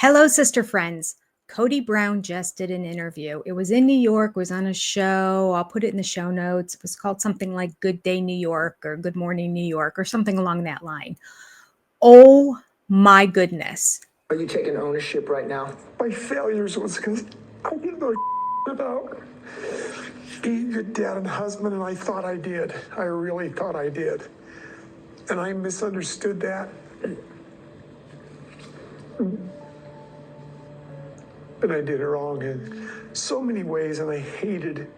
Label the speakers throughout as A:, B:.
A: Hello, sister friends. Kody Brown just did an interview. It was in New York, was on a show. I'll put it in the show notes. It was called something like Good Day New York or Good Morning New York or something along that line. Oh my goodness.
B: Are you taking ownership right now?
C: My failures was because I didn't know about being a good dad and husband, and I thought I did. I really thought I did. And I misunderstood that. And I did it wrong in so many ways, and I hated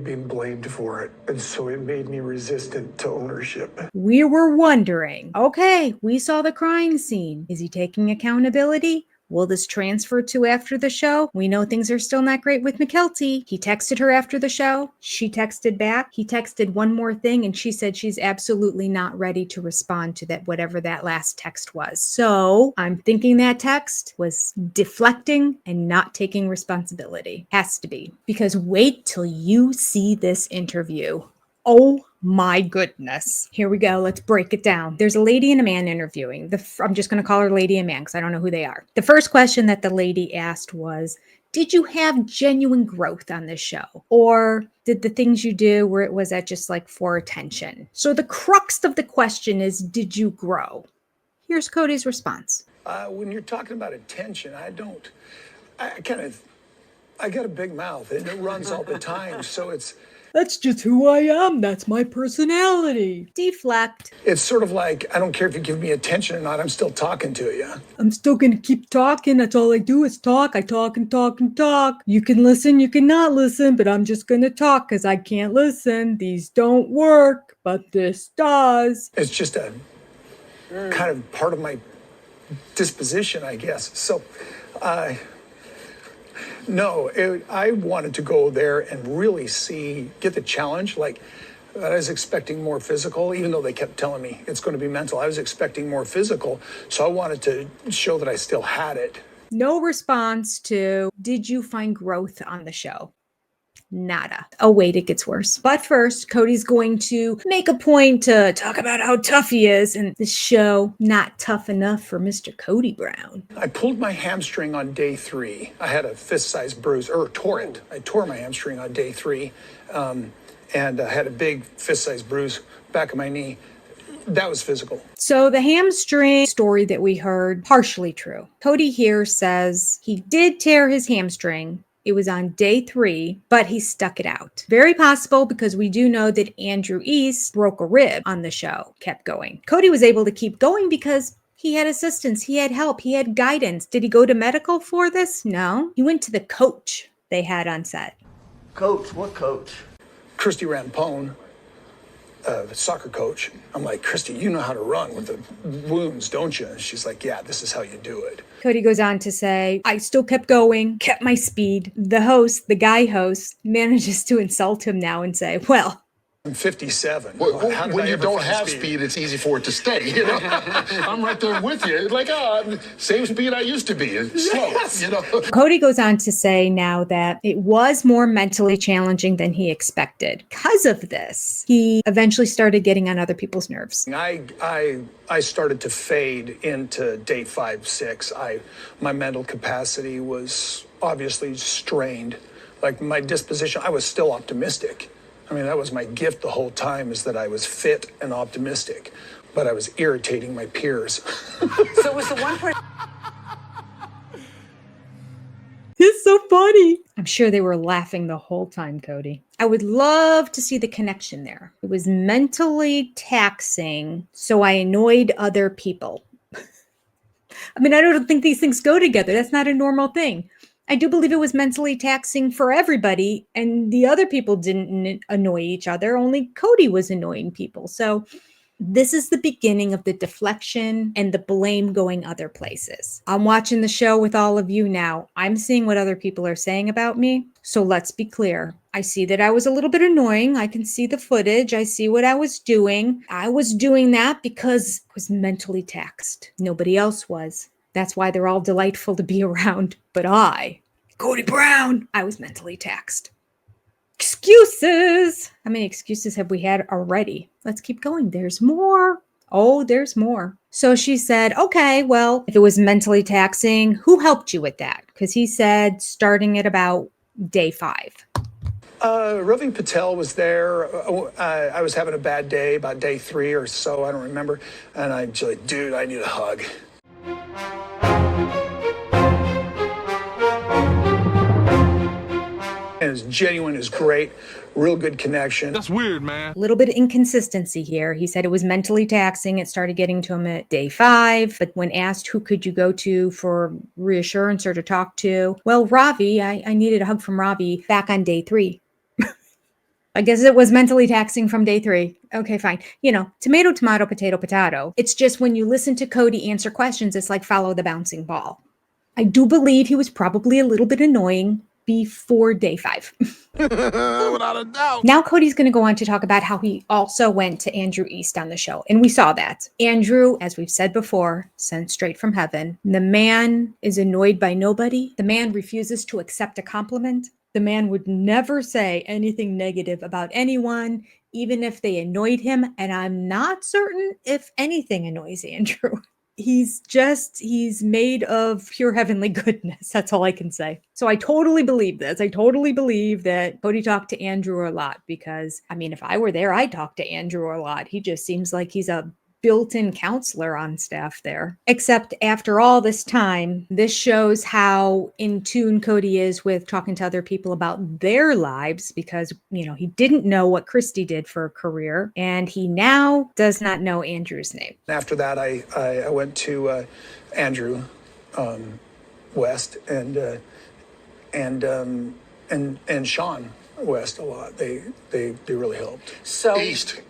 C: being blamed for it. And so it made me resistant to ownership.
A: We were wondering, okay, we saw the crying scene. Is he taking accountability? Will this transfer to after the show? We know things are still not great with McKelty. He texted her after the show. She texted back. He texted one more thing, and she said she's absolutely not ready to respond to that, whatever that last text was. So I'm thinking that text was deflecting and not taking responsibility. Has to be. Because wait till you see this interview. Oh my goodness. Here we go. Let's break it down. There's a lady and a man interviewing. I'm just going to call her lady and man because I don't know who they are. The first question that the lady asked was, did you have genuine growth on this show? Or did the things you do where it was at just like for attention? So the crux of the question is, did you grow? Here's Kody's response.
D: When you're talking about attention, I got a big mouth and it runs all the time. So
A: That's just who I am. That's my personality. Deflect.
D: it's sort of like, I don't care if you give me attention or not, I'm still talking to you.
A: I'm still going to keep talking. That's all I do is talk. I talk and talk and talk. You can listen, you cannot listen, but I'm just going to talk because I can't listen. These don't work, but this does.
D: It's just a kind of part of my disposition, I guess. So, no, I wanted to go there and really get the challenge. Like, I was expecting more physical, even though they kept telling me it's going to be mental. I was expecting more physical, so I wanted to show that I still had it.
A: No response to, did you find growth on the show? Nada. Oh, wait, it gets worse. But first, Kody's going to make a point to talk about how tough he is, and this show, not tough enough for Mr. Kody Brown.
D: I pulled my hamstring on day 3. I had a fist-sized bruise, or tore it. I tore my hamstring on day 3, and I had a big fist-sized bruise back of my knee. That was physical.
A: So the hamstring story that we heard, partially true. Kody here says he did tear his hamstring. It was on day 3, but he stuck it out. Very possible because we do know that Andrew East broke a rib on the show, kept going. Kody was able to keep going because he had assistance, he had help, he had guidance. Did he go to medical for this? No. He went to the coach they had on set.
E: Coach? What coach?
D: Christy Rampone, the soccer coach. I'm like, Christy, you know how to run with the wounds, don't you? And she's like, yeah, this is how you do it.
A: Kody goes on to say, I still kept going, kept my speed. The host, the guy host, manages to insult him now and say, well,
D: I'm 57.
F: When you don't have speed, it's easy for it to stay. You know, I'm right there with you. Like, same speed I used to be. It's slow. Yes. You know.
A: Kody goes on to say now that it was more mentally challenging than he expected. Because of this, he eventually started getting on other people's nerves.
D: I started to fade into day 5, 6. My mental capacity was obviously strained. Like my disposition, I was still optimistic. I mean, that was my gift the whole time, is that I was fit and optimistic, but I was irritating my peers.
G: So it was the one person.
A: It's so funny. I'm sure they were laughing the whole time, Kody. I would love to see the connection there. It was mentally taxing, so I annoyed other people. I mean, I don't think these things go together. That's not a normal thing. I do believe it was mentally taxing for everybody, and the other people didn't annoy each other. Only Kody was annoying people. So this is the beginning of the deflection and the blame going other places. I'm watching the show with all of you now. I'm seeing what other people are saying about me. So let's be clear. I see that I was a little bit annoying. I can see the footage. I see what I was doing. I was doing that because I was mentally taxed. Nobody else was. That's why they're all delightful to be around. But I, Kody Brown, I was mentally taxed. Excuses. How many excuses have we had already? Let's keep going. There's more. Oh, there's more. So she said, okay, well, if it was mentally taxing, who helped you with that? Because he said starting at about day 5.
D: Ravi Patel was there. I was having a bad day, about day 3 or so, I don't remember. And I'm just like, dude, I need a hug. And it's genuine, it's great, real good connection.
H: That's weird, man.
A: A little bit of inconsistency here. He said it was mentally taxing. It started getting to him at day 5. But when asked who could you go to for reassurance or to talk to, well, Ravi, I needed a hug from Ravi back on day 3. I guess it was mentally taxing from day 3. Okay, fine. You know, tomato, tomato, potato, potato. It's just when you listen to Kody answer questions, it's like follow the bouncing ball. I do believe he was probably a little bit annoying before day 5.
H: Without a doubt.
A: Now Kody's going to go on to talk about how he also went to Andrew East on the show. And we saw that. Andrew, as we've said before, sent straight from heaven. The man is annoyed by nobody. The man refuses to accept a compliment. The man would never say anything negative about anyone, even if they annoyed him. And I'm not certain if anything annoys Andrew. He's made of pure heavenly goodness. That's all I can say. So I totally believe this. I totally believe that Kody talked to Andrew a lot because, I mean, if I were there, I'd talk to Andrew a lot. He just seems like he's a built-in counselor on staff there. Except after all this time, this shows how in tune Kody is with talking to other people about their lives because, you know, he didn't know what Christy did for a career and he now does not know Andrew's name.
D: After that, I went to Andrew West and Sean West a lot. They really helped.
B: So
F: East.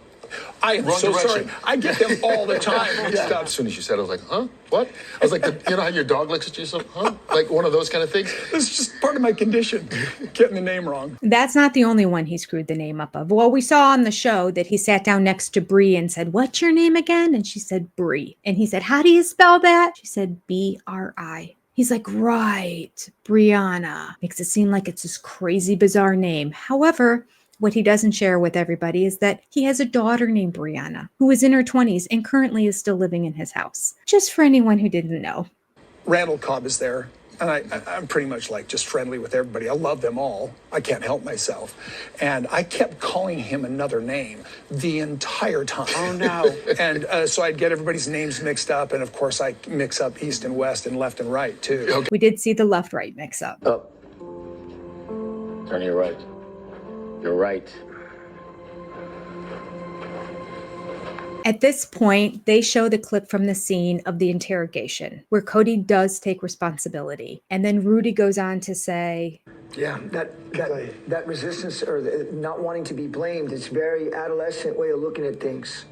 D: I am
F: Wrong
D: so
F: direction.
D: sorry. I get them all the time.
F: Yeah. As soon as you said it, I was like, huh? What? I was like, you know how your dog looks at you, so, huh? Like one of those kind of things?
D: It's just part of my condition, getting the name wrong.
A: That's not the only one he screwed the name up of. Well, we saw on the show that he sat down next to Bree and said, "What's your name again?" And she said, "Bree." And he said, "How do you spell that?" She said, B-R-I. He's like, right, Brianna. Makes it seem like it's this crazy, bizarre name. However, what he doesn't share with everybody is that he has a daughter named Brianna who is in her 20s and currently is still living in his house. Just for anyone who didn't know.
D: Randall Cobb is there, and I'm pretty much like just friendly with everybody. I love them all. I can't help myself. And I kept calling him another name the entire time.
B: Oh, no.
D: And so I'd get everybody's names mixed up, and of course I mix up East and West and left and right too.
F: Okay.
A: We did see the left-right mix-up.
I: Up. Turn to your right. You're right.
A: At this point, they show the clip from the scene of the interrogation where Kody does take responsibility. And then Rudy goes on to say,
B: yeah, that resistance or the not wanting to be blamed, it's very adolescent way of looking at things.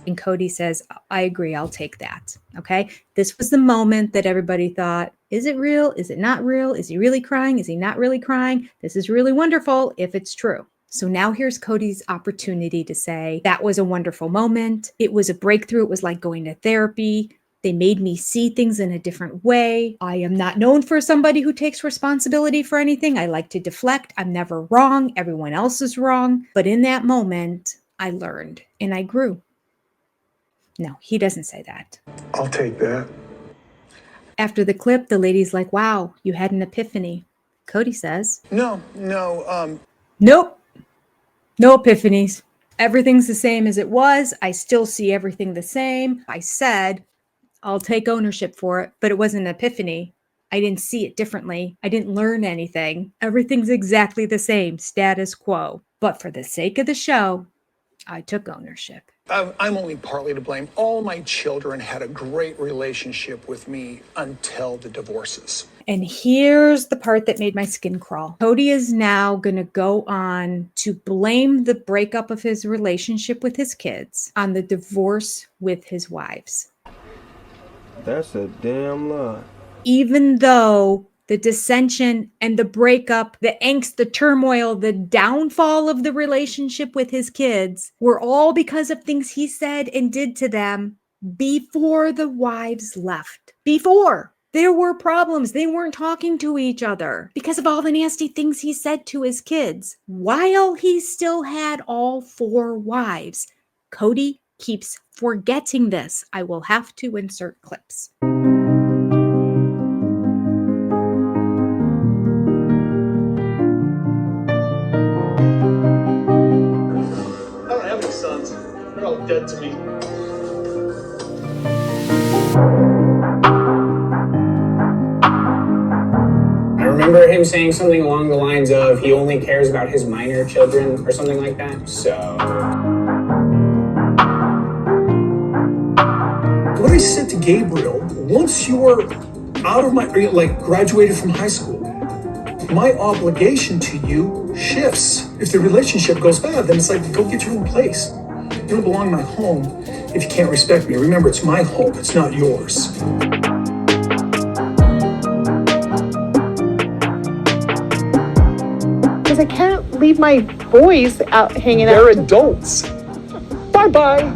A: and Kody says, I agree, I'll take that. Okay. This was the moment that everybody thought, is it real? Is it not real? Is he really crying? Is he not really crying? This is really wonderful if it's true. So now here's Kody's opportunity to say, that was a wonderful moment. It was a breakthrough. It was like going to therapy. They made me see things in a different way. I am not known for somebody who takes responsibility for anything. I like to deflect. I'm never wrong. Everyone else is wrong. But in that moment, I learned and I grew. No, he doesn't say that.
C: I'll take that.
A: After the clip, the lady's like, wow, you had an epiphany. Kody says,
D: No.
A: nope. No epiphanies. Everything's the same as it was. I still see everything the same. I said, I'll take ownership for it, but it wasn't an epiphany. I didn't see it differently. I didn't learn anything. Everything's exactly the same, status quo. But for the sake of the show, I took ownership.
D: I'm only partly to blame. All my children had a great relationship with me until the divorces.
A: And here's the part that made my skin crawl. Kody is now going to go on to blame the breakup of his relationship with his kids on the divorce with his wives.
J: That's a damn lie.
A: Even though the dissension and the breakup, the angst, the turmoil, the downfall of the relationship with his kids were all because of things he said and did to them before the wives left. Before. There were problems. They weren't talking to each other because of all the nasty things he said to his kids. While he still had all 4 wives, Kody keeps forgetting this. I will have to insert clips.
D: I don't have any sons. They're all dead to me.
K: I remember him saying something along the lines of he only cares about his minor children or something like that. So
D: What I said to Gabriel, once you're out of my, like graduated from high school, my obligation to you shifts. If the relationship goes bad, then it's like, go get your own place. You don't belong in my home if you can't respect me. Remember, it's my home, it's not yours.
L: Because I can't leave my boys out hanging out.
D: They're adults. Bye-bye.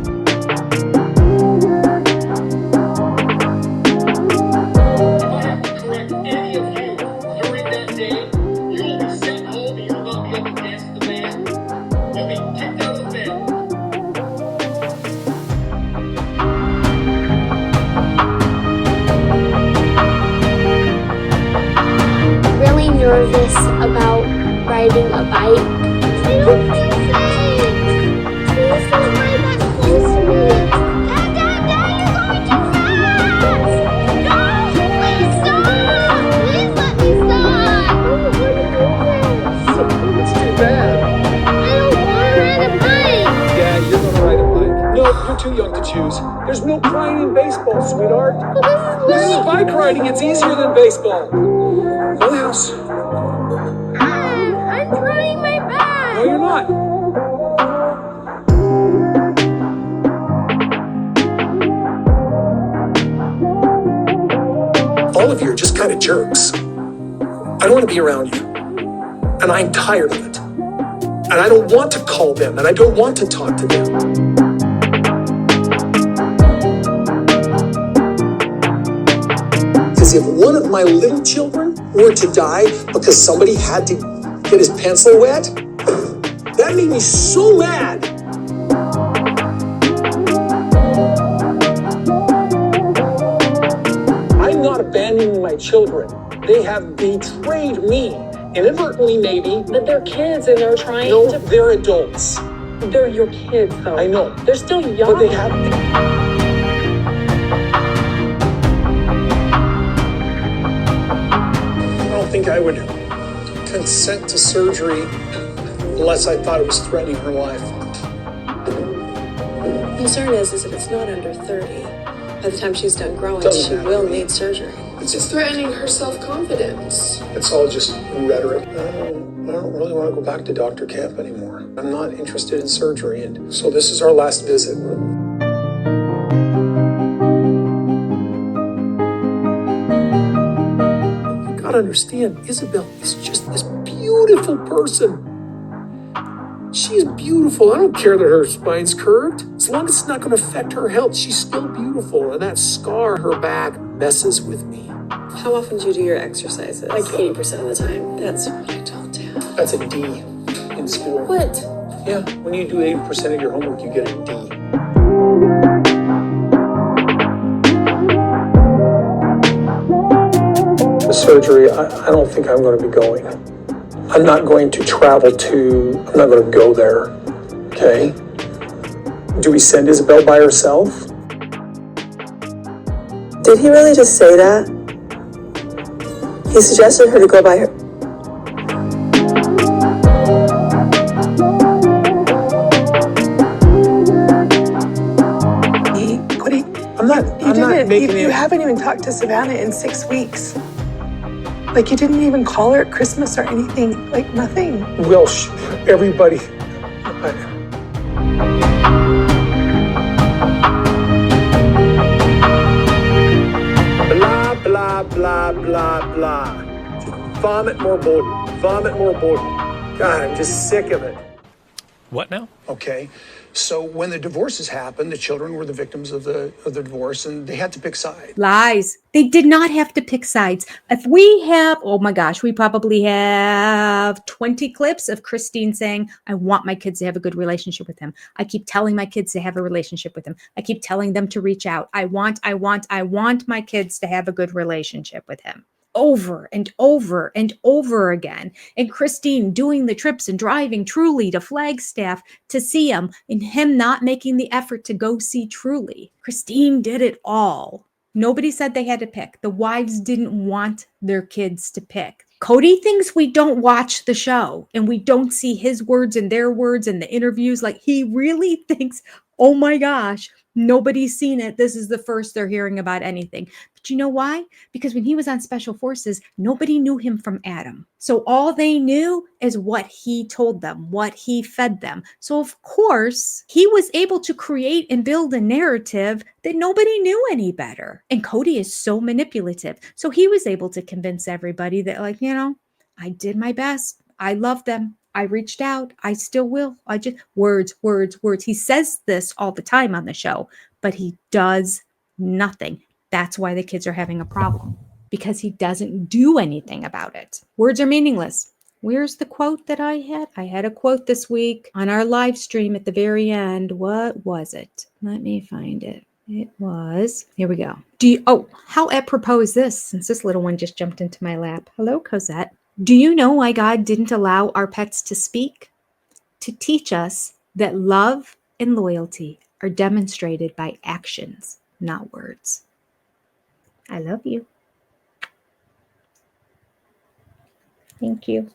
M: Really nervous about riding a bike. I don't feel safe. Please don't ride that close to me. Dad, you're going too fast. No, please stop. Please let me stop. I don't want to do this.
D: It's too bad.
M: I don't want to ride a bike.
D: Yeah, you're gonna ride a bike. No, you're too young to choose. There's no crying in baseball, sweetheart.
M: But
D: This is bike riding. It's easier than baseball. Go to the house.
M: I'm trying my best.
D: No, you're not. All of you are just kind of jerks. I don't want to be around you. And I'm tired of it. And I don't want to call them, and I don't want to talk to them. Because if one of my little children were to die because somebody had to get his pencil wet, that made me so mad. I'm not abandoning my children. They have betrayed me, inadvertently maybe.
N: But they're kids and they're trying
D: No,
N: to...
D: they're adults.
N: They're your kids, though.
D: I know.
N: They're still young.
D: But they have... I don't think I would consent to surgery unless I thought it was threatening her life.
O: The concern is that it's not under 30. By the time she's done growing, she will need surgery.
P: It's just threatening her self-confidence.
D: It's all just rhetoric. I don't really want to go back to doctor camp anymore. I'm not interested in surgery, and so this is our last visit. You gotta understand, Isabel is just this beautiful person. She's beautiful. I don't care that her spine's curved. As long as it's not going to affect her health, she's still beautiful. And that scar on her back messes with me.
O: How often do you do your exercises? Like 80% of the time. That's what I told Dad.
D: That's a D in school.
O: What?
D: Yeah, when you do 80% of your homework, you get a D. The surgery, I don't think I'm going to be going. I'm not going to travel to, I'm not going to go there, okay? Do we send Isabel by herself?
O: Did he really just say that? He suggested her to go by her.
D: Kody, I'm not making it.
L: You haven't even talked to Savannah in 6 weeks. Like, you didn't even call her at Christmas or anything. Like, nothing.
D: Well, everybody. Blah, blah, blah, blah, blah. Vomit more Bowden. Vomit more Bowden. God, I'm just sick of it.
Q: What now?
D: Okay. So when the divorces happened, the children were the victims of the divorce, and they had to pick sides.
A: Lies. They did not have to pick sides. If we have, oh my gosh, we probably have 20 clips of Christine saying, I want my kids to have a good relationship with him. I keep telling my kids to have a relationship with him. I keep telling them to reach out. I want my kids to have a good relationship with him. Over and over and over again. And Christine doing the trips and driving Truly to Flagstaff to see him, and him not making the effort to go see Truly. Christine did it all. Nobody said they had to pick. The wives didn't want their kids to pick. Kody thinks we don't watch the show and we don't see his words and their words in the interviews. Like, he really thinks, oh my gosh, nobody's seen it. This is the first they're hearing about anything. But you know why? Because when he was on Special Forces, nobody knew him from Adam. So all they knew is what he told them, what he fed them. So of course, he was able to create and build a narrative that nobody knew any better. And Kody is so manipulative. So he was able to convince everybody that, like, you know, I did my best. I love them. I reached out. I still will. I just words. He says this all the time on the show, but he does nothing. That's why the kids are having a problem, because he doesn't do anything about it. Words are meaningless. Where's the quote that I had? I had a quote this week on our live stream at the very end. What was it? Let me find it. It was, here we go. How apropos is this, since this little one just jumped into my lap. Hello, Cosette. Do you know why God didn't allow our pets to speak? To teach us that love and loyalty are demonstrated by actions, not words. I love you. Thank you.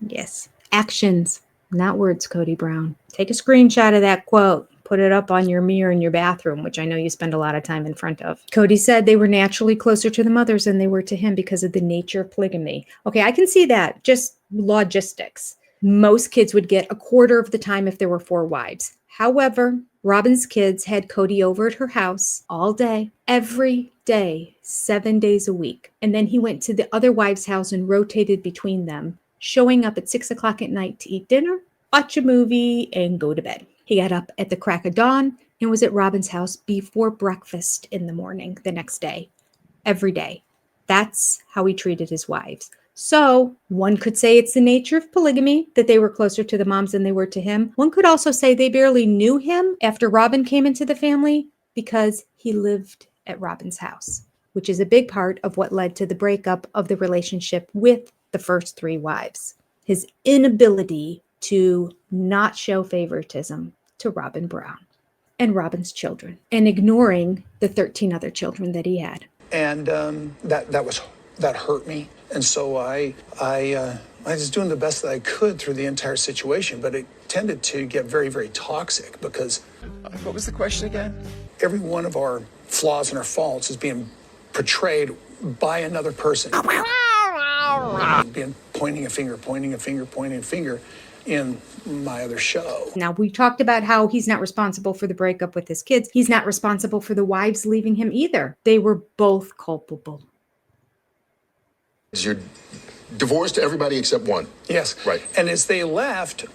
A: Yes, actions, not words, Kody Brown. Take a screenshot of that quote. Put it up on your mirror in your bathroom, which I know you spend a lot of time in front of. Kody said they were naturally closer to the mothers than they were to him because of the nature of polygamy. Okay, I can see that. Just logistics. Most kids would get a quarter of the time if there were 4 wives. However, Robin's kids had Kody over at her house all day, every day, 7 days a week. And then he went to the other wives' house and rotated between them, showing up at 6 o'clock at night to eat dinner, watch a movie, and go to bed. He got up at the crack of dawn and was at Robin's house before breakfast in the morning the next day, every day. That's how he treated his wives. So one could say it's the nature of polygamy, that they were closer to the moms than they were to him. One could also say they barely knew him after Robin came into the family because he lived at Robin's house, which is a big part of what led to the breakup of the relationship with the first 3 wives. His inability to not show favoritism to Robin Brown and Robin's children, and ignoring the 13 other children that he had.
D: And that hurt me. And so I was doing the best that I could through the entire situation, but it tended to get very, very toxic because...
Q: What was the question again?
D: Every one of our flaws and our faults is being portrayed by another person. Being pointing a finger in my other show.
A: Now, we talked about how he's not responsible for the breakup with his kids. He's not responsible for the wives leaving him either. They were both culpable.
F: You're divorced to everybody except one.
D: Yes.
F: Right.
D: And as they left,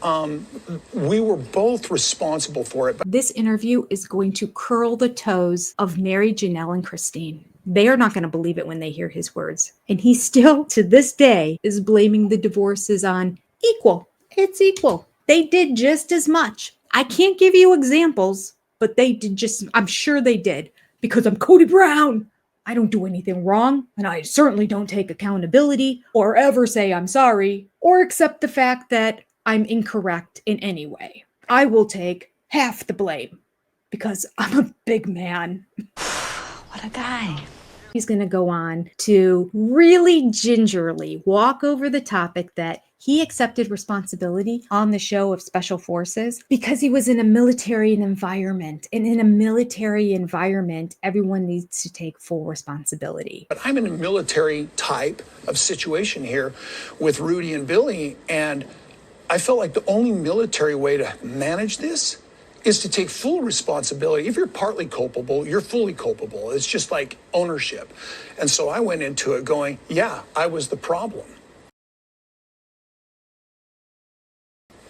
D: we were both responsible for it.
A: This interview is going to curl the toes of Mary, Janelle, and Christine. They are not going to believe it when they hear his words. And he still, to this day, is blaming the divorces on equal. It's equal. They did just as much. I can't give you examples, but they did just, I'm sure they did, because I'm Kody Brown. I don't do anything wrong, and I certainly don't take accountability or ever say I'm sorry or accept the fact that I'm incorrect in any way. I will take half the blame because I'm a big man.
G: What a guy.
A: He's going to go on to really gingerly walk over the topic that he accepted responsibility on the show of Special Forces because he was in a military environment. And in a military environment, everyone needs to take full responsibility.
D: But I'm in a military type of situation here with Rudy and Billy, and I felt like the only military way to manage this is to take full responsibility. If you're partly culpable, you're fully culpable. It's just like ownership. And so I went into it going, yeah, I was the problem.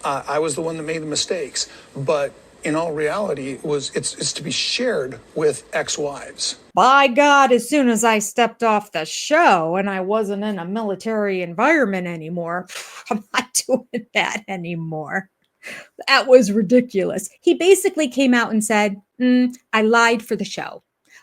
D: I was the one that made the mistakes. But in all reality, it's to be shared with ex-wives.
A: By God, as soon as I stepped off the show and I wasn't in a military environment anymore, I'm not doing that anymore. That was ridiculous. He basically came out and said, I lied for the show.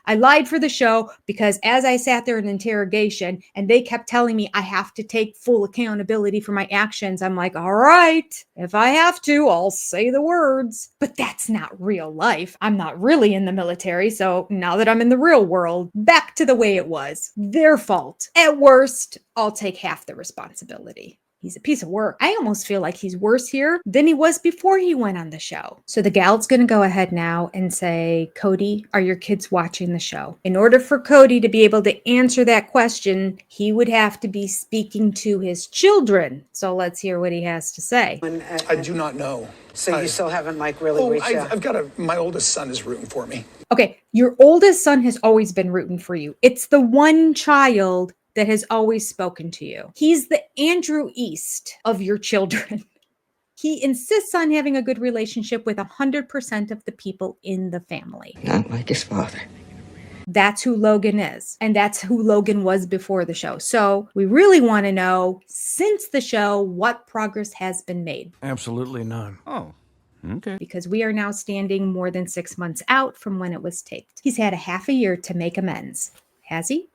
A: I lied for the show because as I sat there in interrogation and they kept telling me I have to take full accountability for my actions, I'm like, all right, if I have to, I'll say the words. But that's not real life. I'm not really in the military. So now that I'm in the real world, back to the way it was. Their fault. At worst, I'll take half the responsibility. He's a piece of work. I almost feel like he's worse here than he was before he went on the show. So the gal's going to go ahead now and say, Kody, are your kids watching the show? In order for Kody to be able to answer that question, he would have to be speaking to his children. So let's hear what he has to say.
D: I do not know.
R: So you still haven't really reached out?
D: I've got my oldest son is rooting for me.
A: Okay, your oldest son has always been rooting for you. It's the one child that has always spoken to you. He's the Andrew East of your children. He insists on having a good relationship with 100% of the people in the family.
S: Not like his father.
A: That's who Logan is. And that's who Logan was before the show. So we really want to know, since the show, what progress has been made.
T: Absolutely none.
Q: Oh, okay.
A: Because we are now standing more than 6 months out from when it was taped. He's had a half a year to make amends. Has he?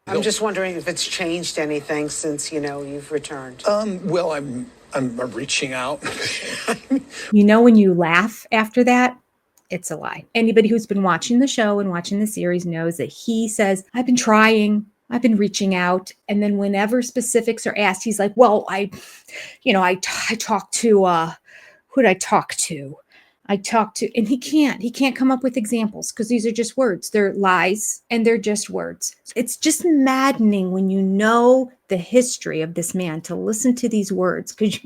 R: I'm just wondering if it's changed anything since, you've returned.
D: Well, I'm reaching out.
A: When you laugh after that, it's a lie. Anybody who's been watching the show and watching the series knows that he says, I've been trying, I've been reaching out. And then whenever specifics are asked, he's like, well, I talked to, who'd I talk to? And he can't come up with examples because these are just words. They're lies and they're just words. It's just maddening when you know the history of this man to listen to these words because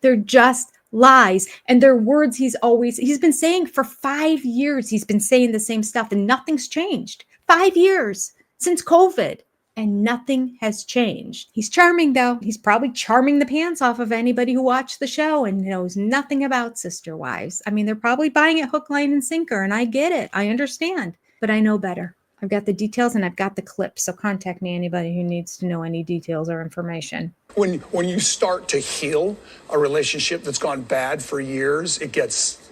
A: they're just lies and they're words he's been saying for 5 years. He's been saying the same stuff and nothing's changed. 5 years since COVID. And nothing has changed. He's charming, though. He's probably charming the pants off of anybody who watched the show and knows nothing about Sister Wives. I mean, they're probably buying it hook, line, and sinker, and I get it. I understand. But I know better. I've got the details and I've got the clips. So contact me, anybody who needs to know any details or information.
D: When you start to heal a relationship that's gone bad for years, it gets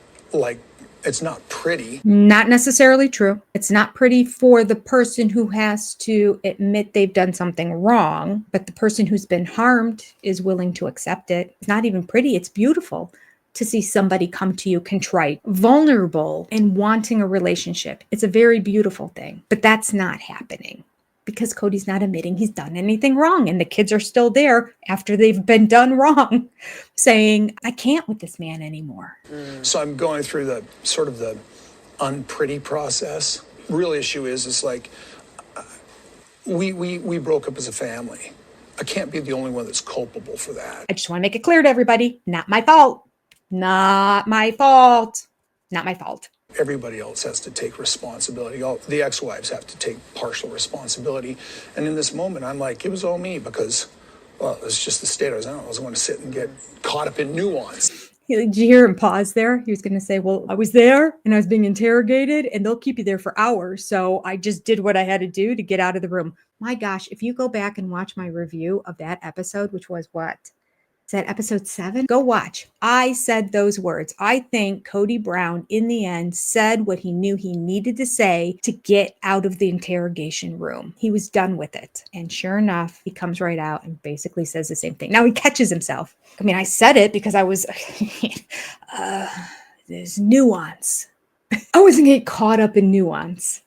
D: it's not pretty.
A: Not necessarily true. It's not pretty for the person who has to admit they've done something wrong, but the person who's been harmed is willing to accept it. It's not even pretty. It's beautiful to see somebody come to you contrite, vulnerable, and wanting a relationship. It's a very beautiful thing, but that's not happening because Kody's not admitting he's done anything wrong. And the kids are still there after they've been done wrong saying, I can't with this man anymore.
D: So I'm going through the sort of the unpretty process. Real issue is like, we broke up as a family. I can't be the only one that's culpable for that.
A: I just want to make it clear to everybody, not my fault. Not my fault. Not my fault.
D: Everybody else has to take responsibility. All the ex-wives have to take partial responsibility. And in this moment, I'm like, it was all me because, well, it's just the state I was in. I was going to sit and get caught up in nuance.
A: Did you hear him pause there? He was going to say, well, I was there and I was being interrogated and they'll keep you there for hours. So I just did what I had to do to get out of the room. My gosh, if you go back and watch my review of that episode, which was what? Is that episode 7? Go watch. I said those words. I think Kody Brown, in the end, said what he knew he needed to say to get out of the interrogation room. He was done with it. And sure enough, he comes right out and basically says the same thing. Now he catches himself. I mean, I said it because I was, there's nuance. I wasn't getting caught up in nuance.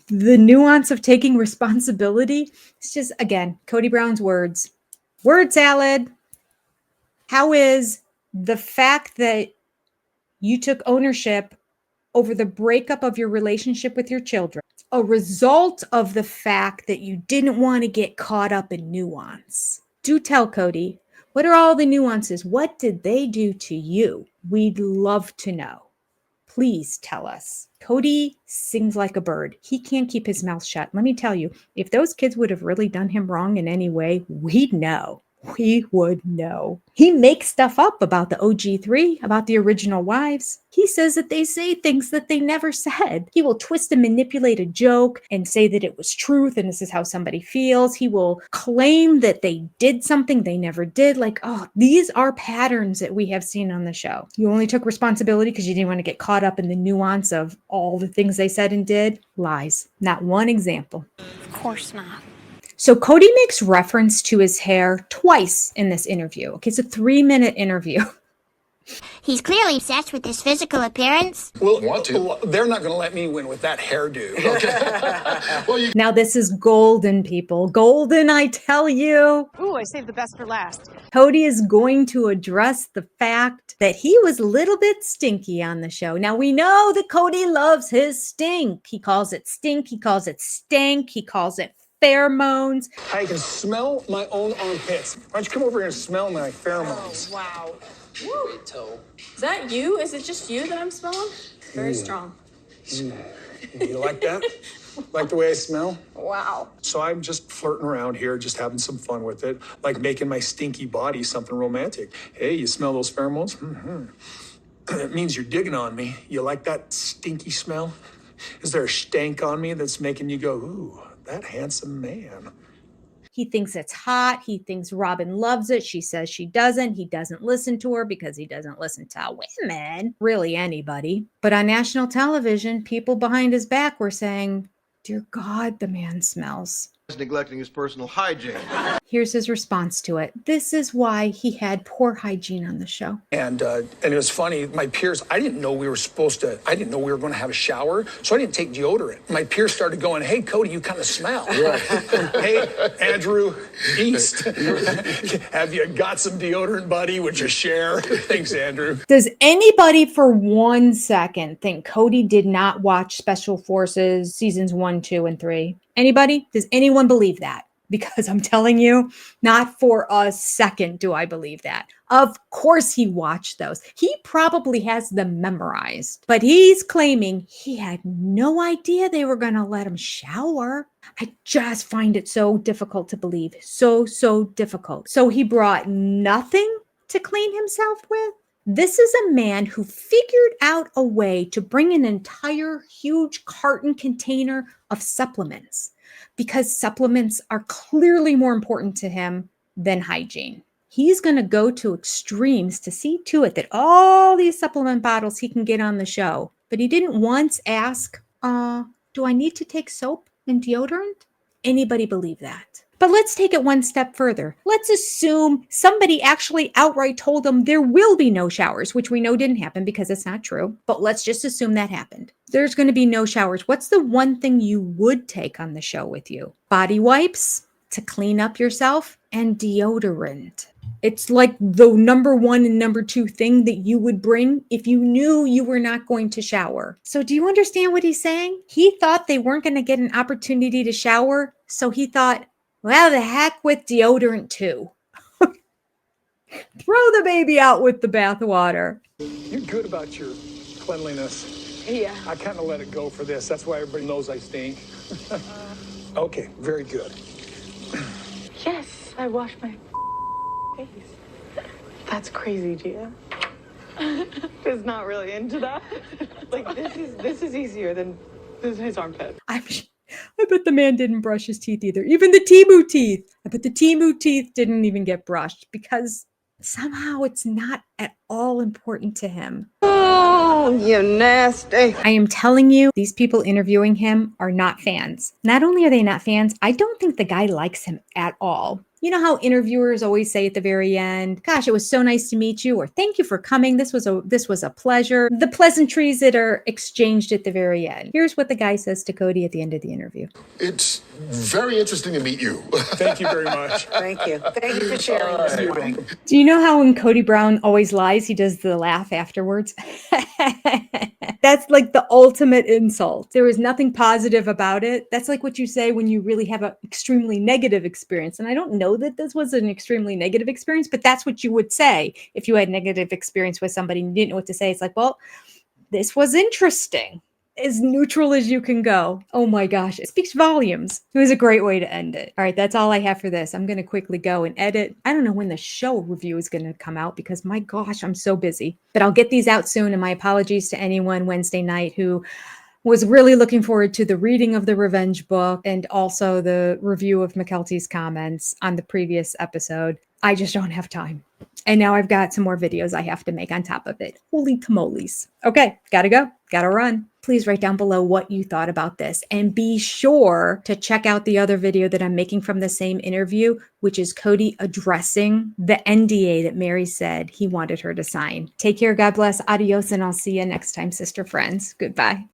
A: The nuance of taking responsibility. It's just, again, Kody Brown's words. Word salad. How is the fact that you took ownership over the breakup of your relationship with your children a result of the fact that you didn't want to get caught up in nuance? Do tell Kody, what are all the nuances? What did they do to you? We'd love to know. Please tell us. Kody sings like a bird. He can't keep his mouth shut. Let me tell you, if those kids would have really done him wrong in any way, we'd know. we would know. He makes stuff up about the OG3, about the original wives. He says that they say things that they never said. He will twist and manipulate a joke and say that it was truth and this is how somebody feels. He will claim that they did something they never did. Like, oh, these are patterns that we have seen on the show. You only took responsibility because you didn't want to get caught up in the nuance of all the things they said and did. Lies. Not one example.
M: Of course not.
A: So Kody makes reference to his hair twice in this interview. Okay, it's a 3-minute interview.
M: He's clearly obsessed with his physical appearance.
D: Well, they're not going to let me win with that hairdo. Okay.
A: Now this is golden, people. Golden, I tell you.
R: Ooh, I saved the best for last.
A: Cody is going to address the fact that he was a little bit stinky on the show. Now we know that Cody loves his stink. He calls it stink. He calls it stank. He calls it pheromones.
D: I can smell my own armpits. Why don't you come over here and smell my pheromones?
P: Oh, wow. Woo. Is that you? Is it just you that I'm smelling? Very strong.
D: You like that? Like the way I smell?
P: Wow.
D: So I'm just flirting around here, just having some fun with it, like making my stinky body something romantic. Hey, you smell those pheromones? Mm-hmm. It means you're digging on me. You like that stinky smell? Is there a stank on me that's making you go, ooh, that handsome man?
A: He thinks it's hot. He thinks Robin loves it. She says she doesn't. He doesn't listen to her because he doesn't listen to women, really anybody. But on national television, people behind his back were saying, dear God, the man smells.
Q: He's neglecting his personal hygiene.
A: Here's his response to it. This is why he had poor hygiene on the show.
D: And it was funny, my peers, I didn't know we were going to have a shower, so I didn't take deodorant. My peers started going, hey, Kody, you kind of smell. Right. Hey, Andrew East, have you got some deodorant, buddy? Would you share? Thanks, Andrew.
A: Does anybody for 1 second think Kody did not watch Special Forces seasons 1, 2, and 3? Anybody? Does anyone believe that? Because I'm telling you, not for a second do I believe that. Of course he watched those. He probably has them memorized, but he's claiming he had no idea they were going to let him shower. I just find it so difficult to believe. So difficult. So he brought nothing to clean himself with? This is a man who figured out a way to bring an entire huge carton container of supplements because supplements are clearly more important to him than hygiene. He's going to go to extremes to see to it that all these supplement bottles he can get on the show. But he didn't once ask, do I need to take soap and deodorant? Anybody believe that? But let's take it one step further. Let's assume somebody actually outright told him there will be no showers, which we know didn't happen because it's not true. But let's just assume that happened. There's going to be no showers. What's the one thing you would take on the show with you? Body wipes to clean up yourself and deodorant. It's like the number 1 and number 2 thing that you would bring if you knew you were not going to shower. So do you understand what he's saying? He thought they weren't going to get an opportunity to shower. So he thought, well, the heck with deodorant too. Throw the baby out with the bathwater.
D: You're good about your cleanliness.
P: Yeah.
D: I kind of let it go for this. That's why everybody knows I stink. Okay, very good.
N: Yes, I wash my face. That's crazy, Gia. Is not really into that. Like this is easier than his armpit.
A: I bet the man didn't brush his teeth either. Even the Temu teeth. I bet the Temu teeth didn't even get brushed because somehow it's not at all important to him.
N: Oh, you nasty.
A: I am telling you, these people interviewing him are not fans. Not only are they not fans, I don't think the guy likes him at all. You know how interviewers always say at the very end, gosh, it was so nice to meet you, or thank you for coming. This was a pleasure. The pleasantries that are exchanged at the very end. Here's what the guy says to Kody at the end of the interview.
F: It's very interesting to meet you.
D: Thank you very much.
R: Thank you. Thank you for sharing this morning.
A: Do you know how when Kody Brown always lies, he does the laugh afterwards? That's like the ultimate insult. There was nothing positive about it. That's like what you say when you really have an extremely negative experience. And I don't know that this was an extremely negative experience, but that's what you would say if you had negative experience with somebody and you didn't know what to say. It's like, well, this was interesting. as neutral as you can go. Oh my gosh, it speaks volumes. It was a great way to end it. All right, that's all I have for this. I'm going to quickly go and edit. I don't know when the show review is going to come out because my gosh, I'm so busy. But I'll get these out soon, and my apologies to anyone Wednesday night who was really looking forward to the reading of the revenge book and also the review of McKelty's comments on the previous episode. I just don't have time. And now I've got some more videos I have to make on top of it. Holy tamales. Okay, gotta go, gotta run. Please write down below what you thought about this. And be sure to check out the other video that I'm making from the same interview, which is Kody addressing the NDA that Mary said he wanted her to sign. Take care, God bless, adios, and I'll see you next time, sister friends. Goodbye.